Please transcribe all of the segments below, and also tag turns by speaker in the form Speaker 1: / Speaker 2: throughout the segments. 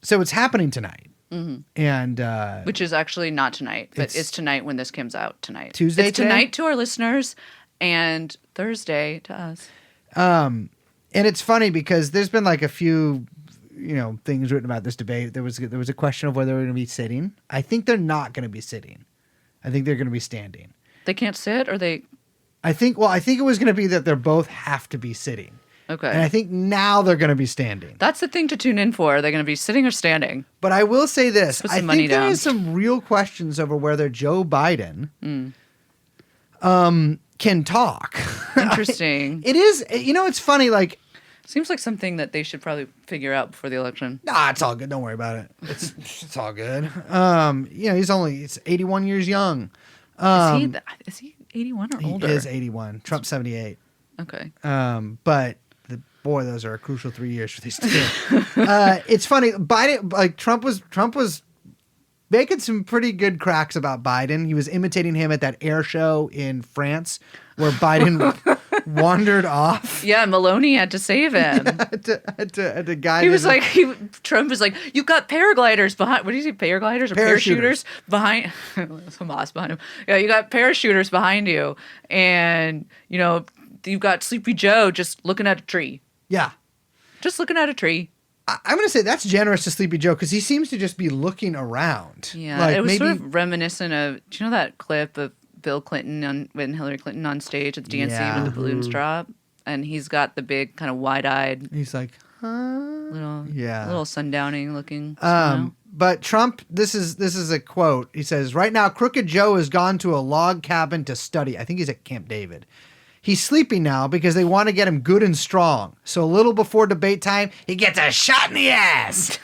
Speaker 1: So it's happening tonight. And
Speaker 2: which is actually not tonight, but it's tonight when this comes out tonight.
Speaker 1: Tuesday
Speaker 2: It's
Speaker 1: today?
Speaker 2: tonight to our listeners and Thursday to us.
Speaker 1: and it's funny because there's been like a few, things written about this debate. There was a question of whether they're going to be sitting. I think they're not going to be sitting. I think they're going to be standing.
Speaker 2: They can't sit, or they?
Speaker 1: I think it was going to be that they both have to be sitting.
Speaker 2: Okay.
Speaker 1: And I think now they're going to be standing.
Speaker 2: That's the thing to tune in for. Are they going to be sitting or standing?
Speaker 1: But I will say this.
Speaker 2: Put
Speaker 1: I
Speaker 2: some money
Speaker 1: think there
Speaker 2: down.
Speaker 1: is some real questions over whether Joe Biden can talk.
Speaker 2: Interesting.
Speaker 1: It is, it's funny, like,
Speaker 2: Seems like something that they should probably figure out before the election.
Speaker 1: nah, it's all good. Don't worry about it. It's all good. He's 81 years young.
Speaker 2: Is he 81 or older?
Speaker 1: He is 81. Trump's 78.
Speaker 2: Okay.
Speaker 1: But boy, those are a crucial 3 years for these two. It's funny. Biden, like Trump was making some pretty good cracks about Biden. He was imitating him at that air show in France where Biden wandered off.
Speaker 2: Yeah, Maloney had to save him.
Speaker 1: The guy.
Speaker 2: He was like, Trump was like, "You've got paragliders behind." What do you say, paragliders or parachuters behind? Hamas behind him. Yeah, you got parachuters behind you, and you've got Sleepy Joe just looking at a tree.
Speaker 1: Yeah,
Speaker 2: just looking at a tree.
Speaker 1: I'm going to say that's generous to Sleepy Joe because he seems to just be looking around.
Speaker 2: Yeah,
Speaker 1: like
Speaker 2: it was
Speaker 1: maybe,
Speaker 2: sort of reminiscent of. Do you know that clip of Bill Clinton when Hillary Clinton on stage at the DNC when the balloons drop, and he's got the big kind of wide-eyed.
Speaker 1: He's like, huh?
Speaker 2: Little sundowning looking. Smile.
Speaker 1: But Trump, this is a quote. He says, "Right now, Crooked Joe has gone to a log cabin to study." I think he's at Camp David. He's sleeping now because they want to get him good and strong. So a little before debate time, he gets a shot in the ass.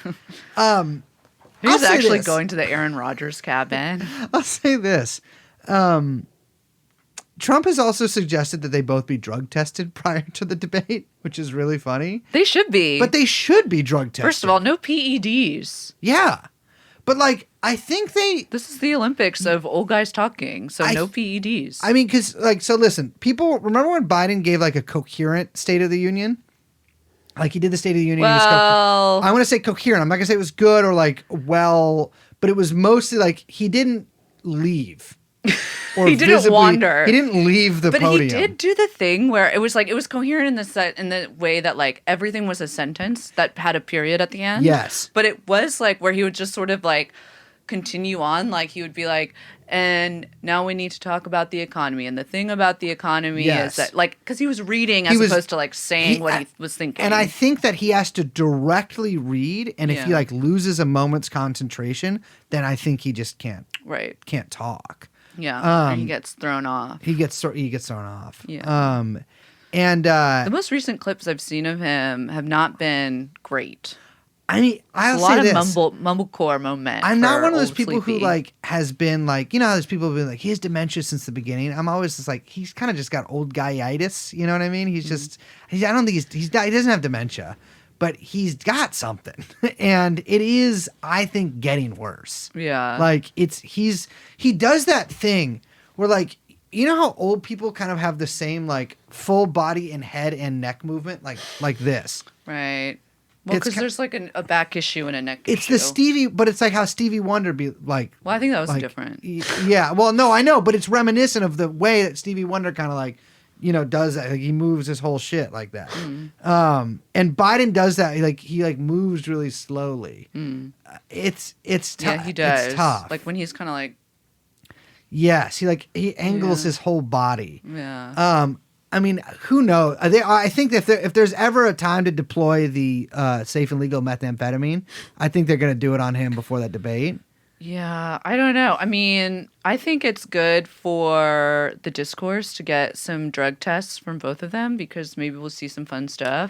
Speaker 2: He's actually going to the Aaron Rodgers cabin.
Speaker 1: I'll say this. Trump has also suggested that they both be drug tested prior to the debate, which is really funny.
Speaker 2: They should be.
Speaker 1: But they should be drug tested.
Speaker 2: First of all, no PEDs.
Speaker 1: Yeah. But I think
Speaker 2: this is the Olympics of old guys talking, so no PEDs.
Speaker 1: I mean, because, so listen, people, remember when Biden gave, a coherent State of the Union? He did the State of the Union.
Speaker 2: Well,
Speaker 1: I want to say coherent. I'm not going to say it was good or, but it was mostly, he didn't leave. Or
Speaker 2: he didn't wander.
Speaker 1: He didn't leave the podium.
Speaker 2: But he did do the thing where it was coherent in the way that everything was a sentence that had a period at the end.
Speaker 1: Yes.
Speaker 2: But it was where he would just sort of continue on. He would be like, and now we need to talk about the economy. And the thing about the economy is that because he was reading as opposed to saying what he was thinking.
Speaker 1: And I think that he has to directly read. And if he loses a moment's concentration, then I think he just can't talk.
Speaker 2: Yeah, he gets thrown off.
Speaker 1: He gets thrown off.
Speaker 2: Yeah.
Speaker 1: And
Speaker 2: the most recent clips I've seen of him have not been great.
Speaker 1: I mean, I'll say this.
Speaker 2: A lot of mumblecore moment.
Speaker 1: I'm not one of those people who has been how there's people who've been he has dementia since the beginning. I'm always just he's kind of just got old guyitis. You know what I mean? He's just I don't think he doesn't have dementia. But he's got something, and it is, I think, getting worse.
Speaker 2: Yeah,
Speaker 1: he does that thing where how old people kind of have the same full body and head and neck movement like this,
Speaker 2: right? Well, because there's a back issue and a neck issue.
Speaker 1: It's the Stevie, but it's how Stevie Wonder be like.
Speaker 2: Well, I think that was different.
Speaker 1: Yeah, well, no, I know, but it's reminiscent of the way that Stevie Wonder kind of does that. He moves his whole shit like that. And Biden does that. He moves really slowly. It's tough.
Speaker 2: Yeah, he does.
Speaker 1: It's tough.
Speaker 2: When he's kind of
Speaker 1: yes, he angles his whole body.
Speaker 2: Yeah.
Speaker 1: I mean, who knows? I think if there's ever a time to deploy the safe and legal methamphetamine, I think they're going to do it on him before that debate.
Speaker 2: Yeah, I don't know. I mean, I think it's good for the discourse to get some drug tests from both of them because maybe we'll see some fun stuff.